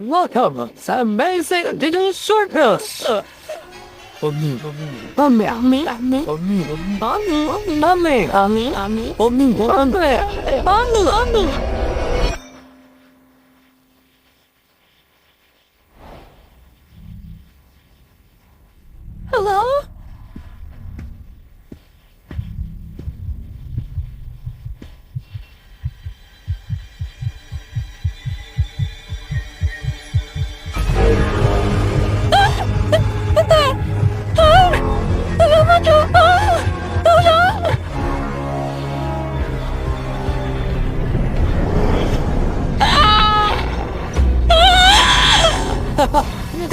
Welcome sa Amazing Digital Circus! Mami, mami, mami, mami, mami, mami, mami, mami, mami, mami, mami. Hello?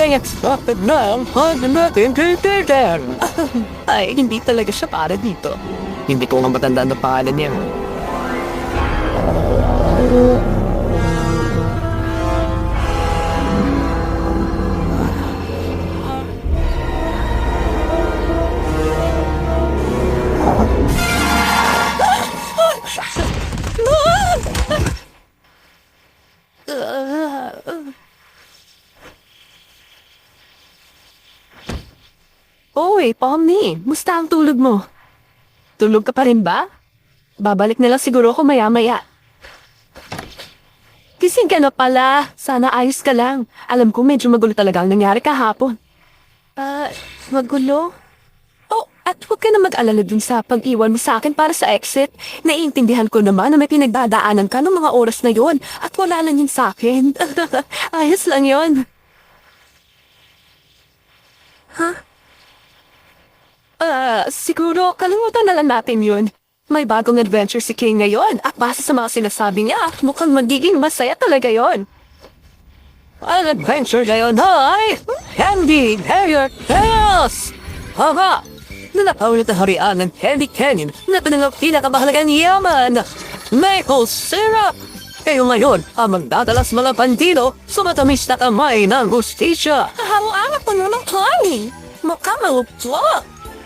Kaya stopid na ang hangin natin kay Titan. Ay, hindi talaga siya para dito. Hindi ko nga matandaan na pangalan niya. Oy, Pomni, musta ang tulog mo? Tulog ka pa rin ba? Babalik na lang siguro ako maya-maya. Gising ka na pala. Sana ayos ka lang. Alam ko medyo magulo talaga ang nangyari kahapon. Magulo? Oh, at huwag ka na mag-alala dun sa pag-iwan mo sa akin para sa exit. Naiintindihan ko naman na may pinagdadaanan ka ng mga oras na yon at wala lang yun sa akin. Ayos lang yon. Huh? Siguro kalimutan na lang natin yun. May bagong adventure si King ngayon at base sa mga sinasabi niya, mukhang magiging masaya talaga yon. Ang adventure ngayon ay Candy Hair Chaos! Haba! Nalakaw na harian ng Candy Canyon na pinangang pinakamahalagang yaman, maple syrup! Kayo ngayon ang magdadalas mga bandido sa matamis na kamay ng hustisya. Hawa-awa ko naman honey! Mukha maluplo!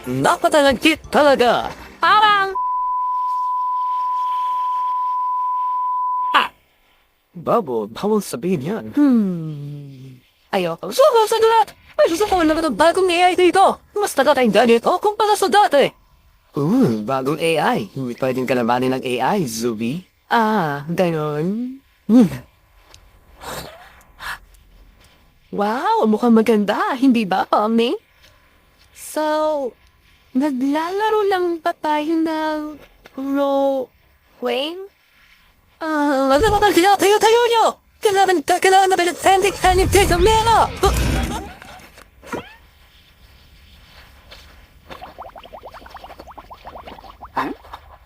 Napatalagkit talaga! Parang... Babo, bawal sabihin yan. Ayoko. Suko sa lahat! May susuko na ng bagong AI dito! Mas natatanda nito kumpara sa dati! Bagong AI. Pwedeng kalabanin ng AI, Zubi. Ganon. Wow, mukhang maganda, hindi ba, Pomni? So, naglalaro lang ba tayo ng role-playing? Tayo nyo! Kailangan na pinag-tending kanin dito, Mela!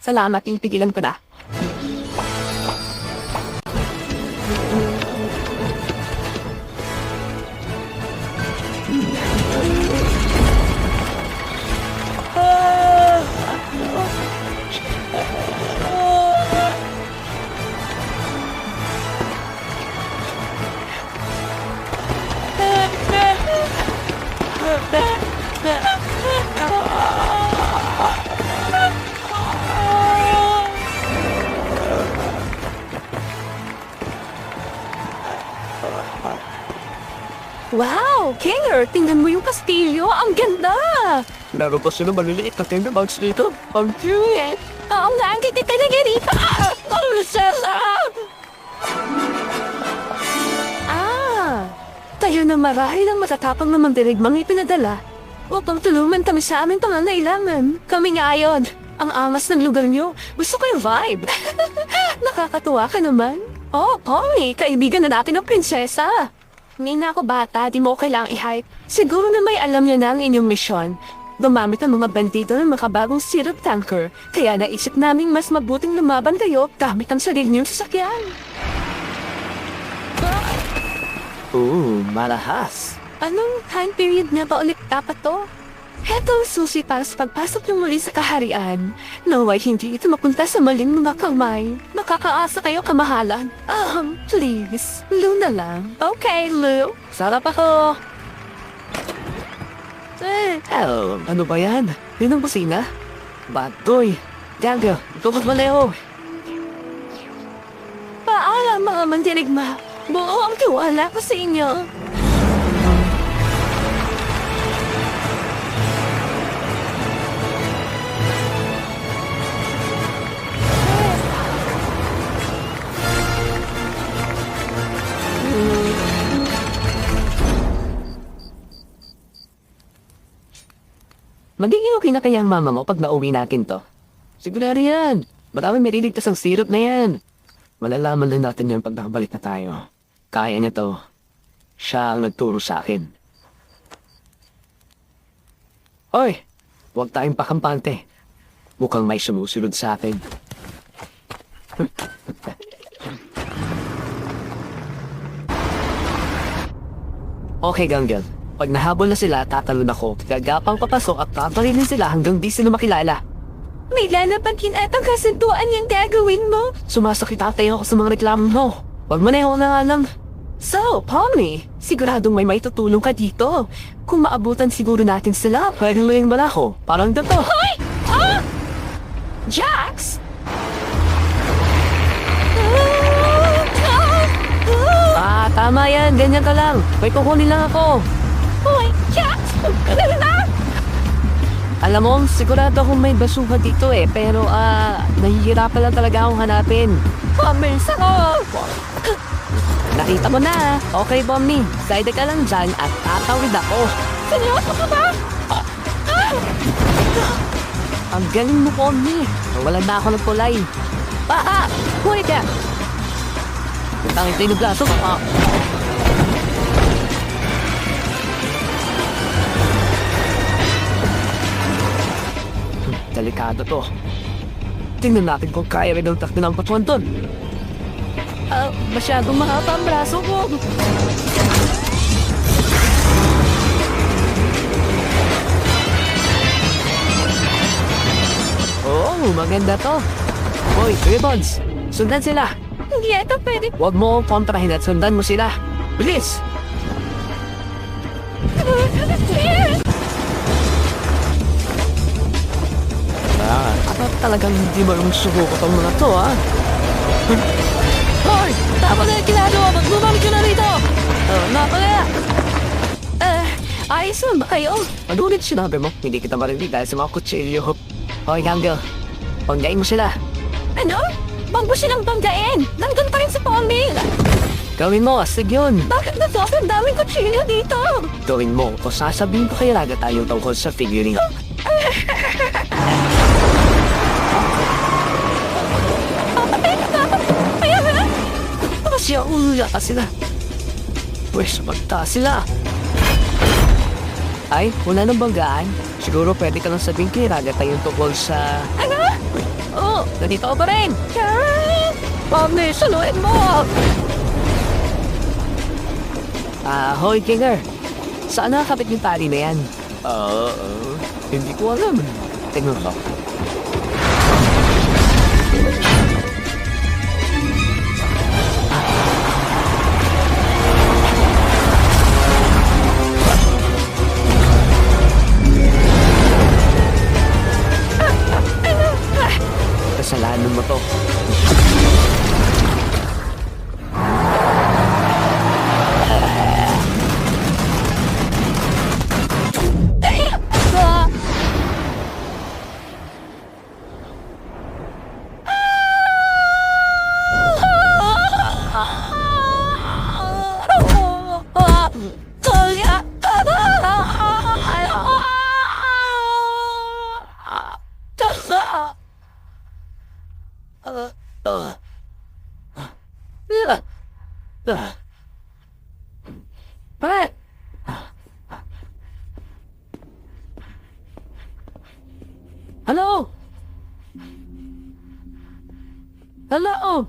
Salamat, pigilan ko na. Wow, Kinger! Tingnan mo yung kastilyo! Ang ganda! Meron pa sila maliliit na timber bags dito. Ang cute! Oo nga, ang kitik ka na ganito! Ang sarap! Tayo na marahil ang matatapang na mandirigmang ipinadala upang tulungan kami sa aming pangangailangan. Kami nga ayon. Ang angas ng lugar niyo. Gusto ko yung vibe. Nakakatuwa ka naman. Oh, Polly, kaibigan na natin ng prinsesa. Hindi na ako bata, di mo kailangang i-hype. Siguro na may alam niya na ang inyong misyon. Gumamit ang mga bandido ng makabagong syrup tanker. Kaya naisip naming mas mabuting lumaban kayo gamit ang sarili niyong sasakyan. Malahas. Anong time period na ba ulit dapat to? Heto ang susi para sa pagpasok ng muli sa kaharian. Naway hindi ito mapunta sa maling mga kamay. Makakaasa kayo kamahalan. Please. Lou na lang. Okay, Lou. Sarap ako. Ano ba yan? Yun ang busina? Batoy. Django, tukot mo, Leo. Paalam mga mandirigma. Buo ang tiwala ko sa inyo. Magiging okay na kaya ang mama mo pag nauwi natin to? Sigurado yan. Marami may riligtas ang syrup na yan. Malalaman lang natin yan pag nakabalik na tayo. Kaya niya to. Siya ang nagturo sa akin. Hoy! Huwag tayong pakampante. Mukhang may sumusunod sa akin. Okay, Ganggel. Pag nahabol na sila, tatalon ako. Gagapang papasok at tatalinin sila hanggang di sila makilala. May lalapatin at ang kasunduan yung gagawin mo. Sumasakit atay ako sa mga reklamo mo. Huwag mo na yung alam. So, Pomni, siguradong may tutulong ka dito. Kung maabutan siguro natin sila, pwedeng luwing bala ko. Parang dato. Hoy! Ah! Jax! Tama yan. Ganyan ka lang. May kukunin lang ako. Hoy, Jax! Alam mo, sigurado akong may basuha dito pero nahihirapan lang talaga akong hanapin. Pamils ako! Nakita mo na. Okay, Bomni. Side ka lang dyan at tatawid ako. Seryoso ka ba? Ang galing mo, Bomni. Wala na ako ng kulay. Huli ka! Tangin tayo ng blaso. Delikado to. Tingnan natin kung kaya rin ang takbo ng patuan doon. Masyadong mahaba ang braso ko. Oh, maganda to. Hoy, Ribbons, sundan sila. Hindi ito pwede. Huwag mo kontrahin at sundan mo sila. Bilis! Talagang hindi marunong subuko tong mga to, Hoy! Tama na yung ginagawa! Magbumalik ka na rito! Napakaya! Ayos na ba kayo? Ano ulit sinabi mo? Hindi kita marinig dahil sa mga kutsilyo. Hoy, Ganggel. Panggain mo sila. Ano? Bang mo silang banggain? Nandun pa rin sa Pomni! Gawin mo, astig yun. Bakit na to? Ang daming kutsilyo dito! Gawin mo, o sasabihin ko kay Raga tayong tungkol sa figuring. Siya yata sila. Pwes, magtaas sila. Ay, wala nang banggaan. Siguro pwede ka lang sabihin kay Raga tayong tungkol sa... Ano? Oo, nandito ka pa rin. Karen! Pomni, saluin mo! Hoy, Kinger. Saan nakakapit yung tali na yan? Hindi ko alam. Tingnan ko. Kasalanan mo to. But hello? Hello?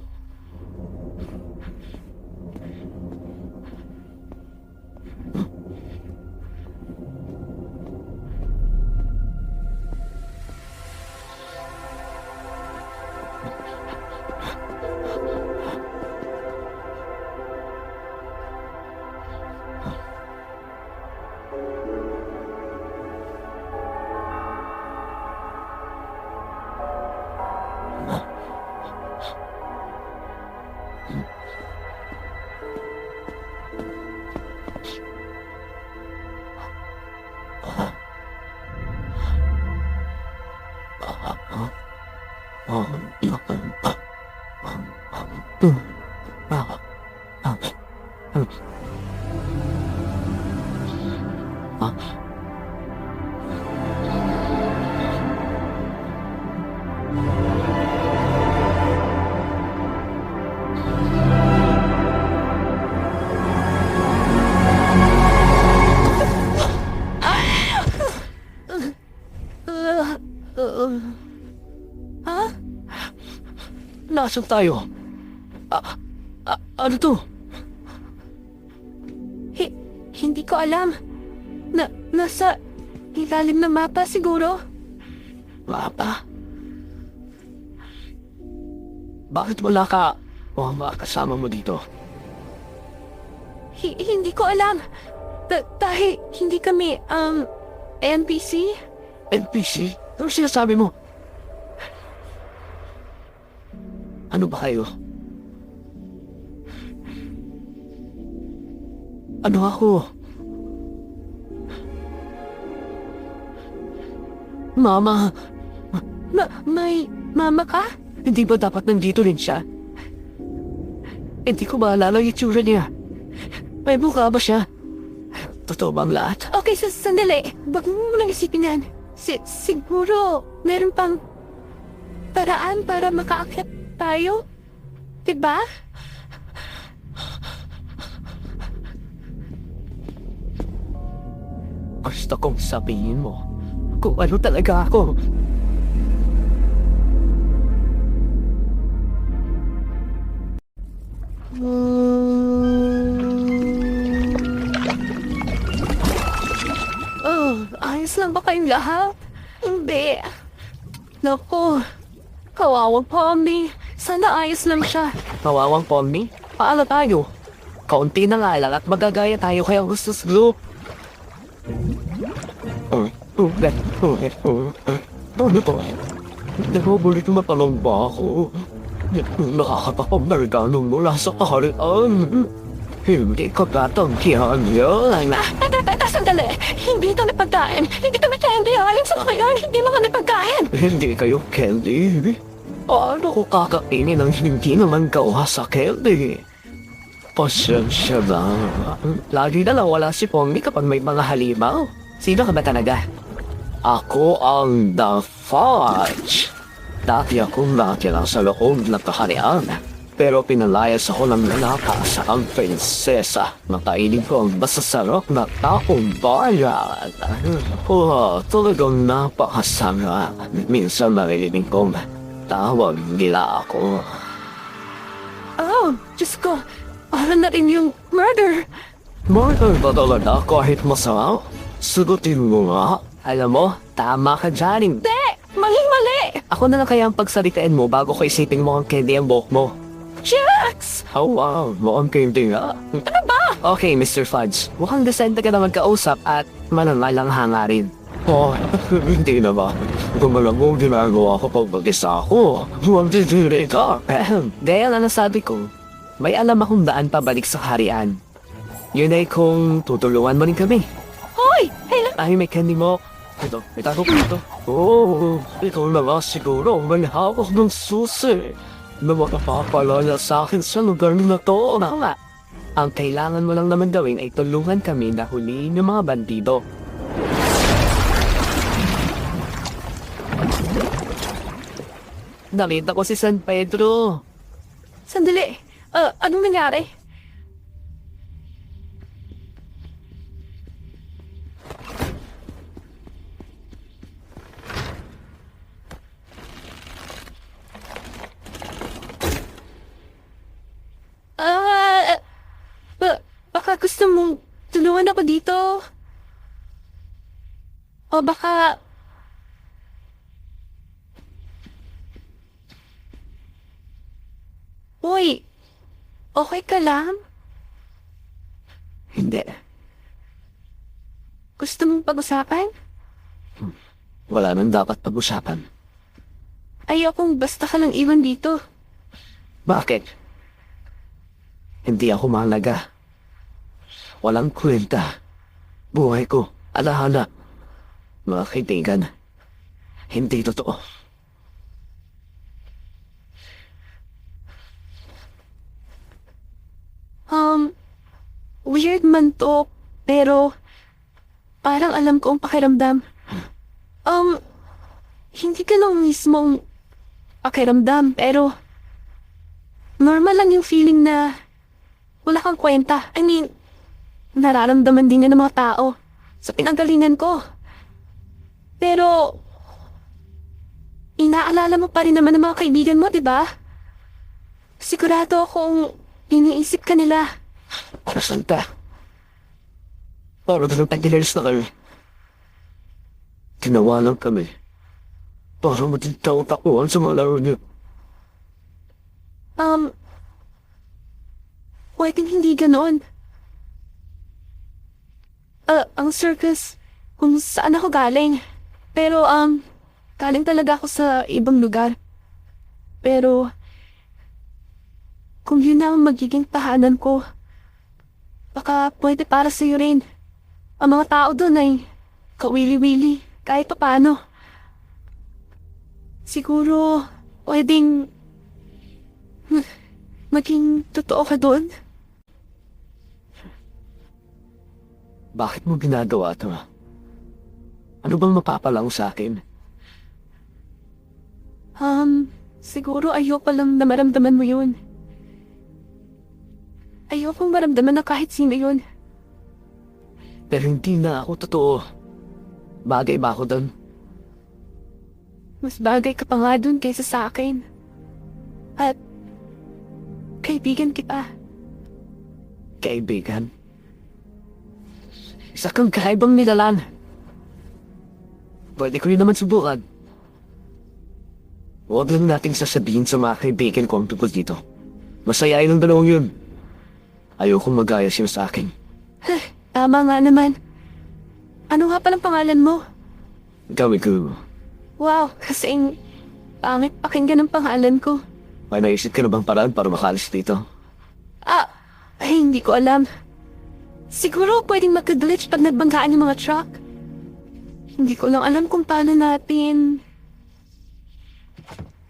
Ha? Nasaan tayo? Ano to? Hindi ko alam. Nasa ilalim ng mapa siguro. Mapa? Bakit wala ka o mga kasama mo dito? Hindi ko alam. Dahil hindi kami, NPC? NPC? Ano sinasabi mo? Ano ba kayo? Ano ako? Mama, May mama ka? hindi ba dapat nandito rin siya? Hindi ko maalala yung itsura niya. May mukha ba siya? Totoo bang lahat? Okay, sandali. Wag mo lang isipin yan. Siguro, meron pang paraan para makaakyat tayo? Diba? Gusto kong sabihin mo kung ano talaga ako. Ayos lang ba kayong lahat? Hindi. Naku, kawawang Pomni. Sana ayos lang siya. Kawawang Pomni, paala tayo. Kaunti na nga lang at magagaya tayo kaya gusto slow. Ano to? Nagubulit matalong ba ako? Nakakapapamariganong mula sa kaharian. Hindi ko tatangkihan yan. Sandali. Hindi ito napagkain. Hindi ito candy. Alin sa kaya hindi mga napagkain. Hindi kayo candy. Paano ko kakainin ang hindi naman gawa sa candy? Pasensya na. Lagi na lang wala si Pomni kapag may mga halimaw. Sino ka ba talaga? Ako ang The Fudge. Dati akong natira sa loob ng kaharian. Pero pinalayas ako ng nakasakang prinsesa. Nakainin ko ang masasarap na taong bayan. Talagang napakasarap. Minsan naririnig kong tawag nila ako. Oh, Diyos ko. Para na rin yung murder. Murder ba talaga kahit masarap? Sagutin mo nga. Alam mo, tama ka dyan. Hindi! Maling-mali! Ako na lang kaya ang pagsalitain mo bago ko isipin mo ang candy ang buhok mo. Jax! Oh wow, mukhang candy nga. Ano ba? Okay, Mr. Fudge. Mukhang desente ka na magkausap at malangalang hangarin. Oh, hindi na ba? Gumalang mo ginagawa ko pag mag-isa ako. Huwag titiri ka. Dahil na nasabi ko, may alam akong daan pabalik sa harian. Yun ay kung tutulungan mo rin kami. Hoy! Hey, Ay, may candy mo. Ito, may tago ko ito. Oh, ikaw na nga siguro may hawak ng susi na makapapalala sa akin sa lugar na to. nga. Ang kailangan mo lang naman gawin ay tulungan kami na huliin yung mga bandido. Nakita ko si San Pedro. Sandali. Anong nangyari? Baka gusto mong tulungan ako dito. O baka... Uy, okay ka lang? Hindi. Gusto mong pag-usapan? Wala nang dapat pag-usapan. Ayokong basta ka lang iwan dito. Bakit? Hindi ako mahalaga. Walang kwenta. Buhay ko, alahala. Mga kaibigan, hindi totoo. weird man to, pero parang alam ko ang pakiramdam. Hindi ka lang mismong pakiramdam, pero normal lang yung feeling na wala kang kwenta. I mean, nararamdaman din yan ng mga tao sa pinanggalingan ko. Pero, inaalala mo pa rin naman ng mga kaibigan mo, di ba? Sigurado akong iniisip ka nila. Para santa. Para dalawang years na kami. Ginawa lang kami. Para matitaw-takuan sa mga laro niyo. Pwedeng hindi ganon. Ang circus, kung saan ako galing. Pero, galing talaga ako sa ibang lugar. Pero, kung yun na ang magiging tahanan ko, baka pwede para sa'yo rin. Ang mga tao doon ay kawili-wili, kahit pa paano. Siguro, pwedeng maging totoo ka doon. Bakit mo ginagawa ito? Ano bang mapapalang sa akin? Siguro ayoko lang na maramdaman mo yun. Ayokong maramdaman na kahit sino yun. Pero hindi na ako totoo. Bagay ba ako doon? Mas bagay ka pa nga dun kaysa sa akin. At kaibigan kita. Kaibigan? Isa kang kaibang nilalan. Pwede ko rin naman subukan. Huwag lang nating sasabihin sa mga kaibigan ko ang tungkol dito. Masayain ang dalawang yun. Ayokong magayas yun sa akin. Tama nga naman. Ano nga palang pangalan mo? Gawin ko. Wow, kasing pangit pakinggan ang pangalan ko. May naisip ka na bang paraan para makalis dito? Hindi ko alam. Siguro pwedeng magka-glitch pag nagbanggaan yung mga truck. Hindi ko lang alam kung paano natin...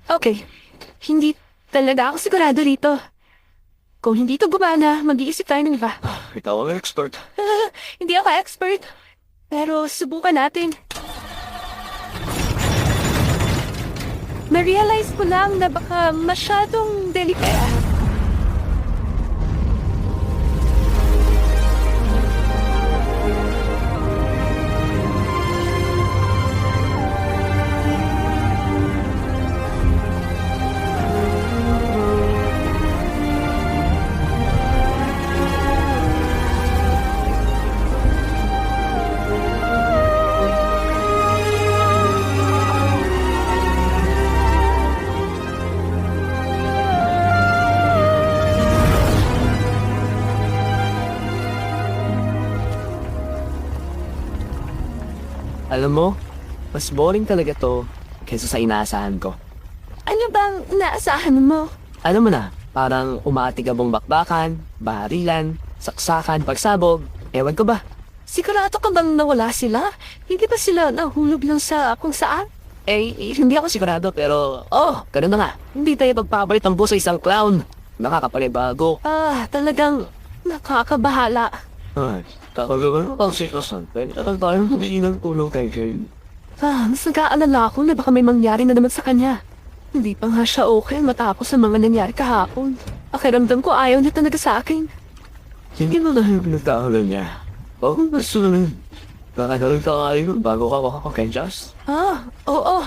Okay, hindi talaga ako sigurado rito. Kung hindi ito gumana, mag-iisip tayo ng iba. Ikaw ang expert. Hindi ako expert, pero subukan natin. Na-realize ko lang na baka masyadong delikado. Alam mo, mas boring talaga to kaysa sa inaasahan ko. Ano bang naasahan mo? Alam mo na, parang umaatigabong bakbakan, barilan, saksakan, pagsabog. Ewan ko ba? Sigurado ka bang nawala sila? Hindi ba sila nahulog lang sa kung saan? Hindi ako sigurado pero, ganun na nga. Hindi tayo pagpapalit ang buso sa isang clown. Nakakapanibago. Talagang nakakabahala. Ay, kakagawa ang sikasan. Pwede na tayo humingi ng tulong kay Kyle. Mas nag-aalala ako na baka may mangyari na naman sa kanya. Hindi pa nga siya okay matapos ang mga nangyari kahapon. Pakiramdam ko ayaw niya talaga sa akin. Hindi mo na yung pinagkakalan niya. Gusto na rin. Kakagaling tayo bago ka makakakenjas. Oo.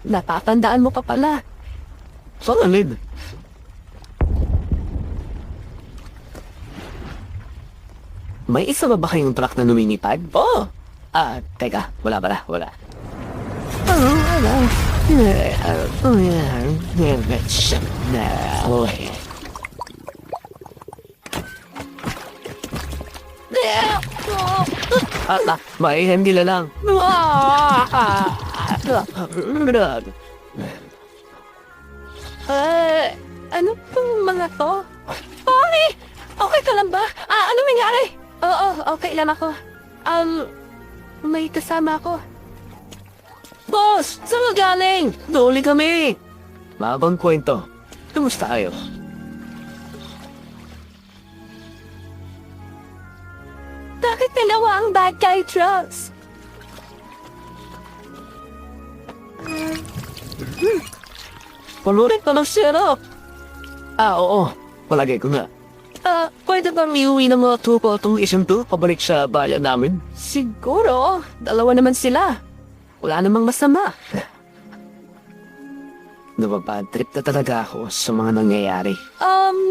Natatandaan mo pa pala. Saan alin? May isa ba kayong truck na lumilipad? Teka, wala pala, wala. May hindi na lang. Ano pong mga to? Pari! Okay ka lang ba? Ano nangyari? Oo, okay lang ako. May kasama ako. Boss! Saan ka galing? Duli kami! Mabang kwento. Kumusta kayo? Bakit dalawa ang bad guy trucks? Palurin ka ng syrup. Oo. Palagay ko nga. Pwede bang iuwi ng mga tupo itong isang to pabalik sa bayan namin? Siguro. Dalawa naman sila. Wala namang masama. Nababad trip na talaga ako sa mga nangyayari.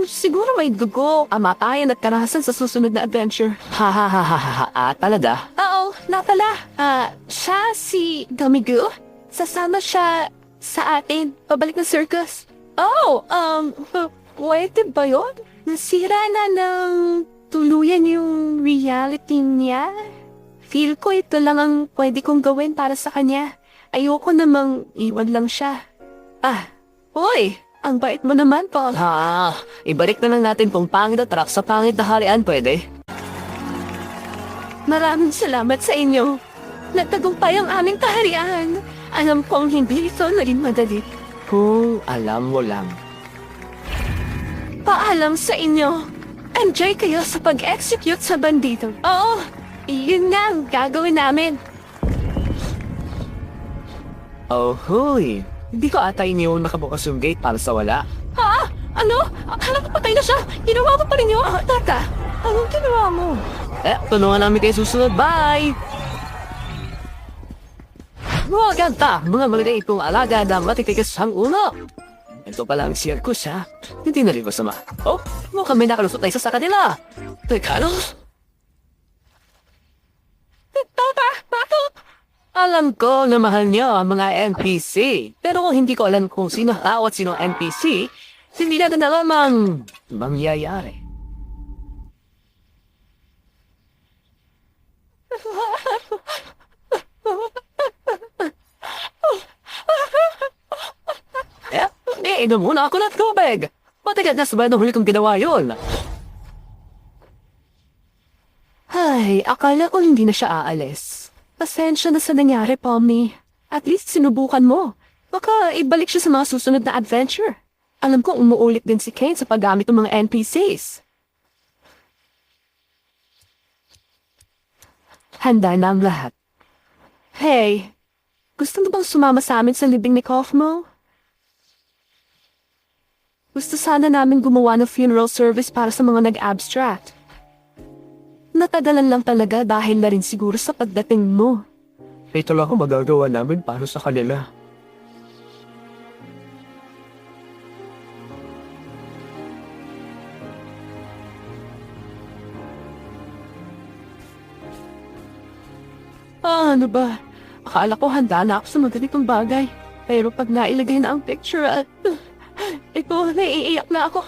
Siguro may dugo, kamatayan at karahasan sa susunod na adventure. Ha ha ha ha ha ha. Talaga? Oo, na pala. Siya si Gamigu. Sasama siya sa atin. Pabalik ng circus. Oh, pwede ba yun? Nasira na ng tuluyan yung reality niya. Feel ko ito lang ang pwede kong gawin para sa kanya. Ayoko namang iwan lang siya. Hoy! Ang bait mo naman, Paul. Ibalik na lang natin kung pangit na truck sa pangit na harian, pwede? Maraming salamat sa inyo. Nagtagumpay ang aming kaharian. Alam kong hindi ito naging madali. Kung alam mo lang. Paalam sa inyo. Enjoy kayo sa pag-execute sa bandito. Oo, iyon nga ang gagawin namin. Oh, huy! Hindi ko ata iniwan nakabukas yung gate para sa wala. Ha? Ano? Akala ko patay na siya. Ginawa ko pa rin yun. Tata, anong ginawa mo? Tulungan namin kayo susunod. Bye! Mga ganda, mga maliliit kong alaga na matitigas ang ulo. Ito pala ang circus, ha? Hindi na rin masama. Oh, mukhang may nakalusot na isa sa kanila. Teka, ano? Tata, bakit? Alam ko na mahal niyo ang mga NPC. Pero hindi ko alam kung sino tao at sino NPC, hindi natin alam ang mangyayari. Inom muna ako ng tubig. Matagal na sabay na huli kong ginawa yun. Ay, akala ko hindi na siya aalis. Pasensya na sa nangyari, Pomni. At least sinubukan mo. Baka ibalik siya sa mga susunod na adventure. Alam ko umuulit din si Kane sa paggamit ng mga NPCs. Handa na ang lahat. Hey, gusto mo bang sumama sa amin sa libing ni Kaufmo? Gusto sana namin gumawa ng funeral service para sa mga nag-abstract. Natagalan lang talaga dahil na rin siguro sa pagdating mo. Ito lang ang magagawa namin para sa kanila. Ano ba? Akala ko handa na ako sa mga ganitong bagay. Pero pag nailagay na ang picture at... ito, naiiyak na ako.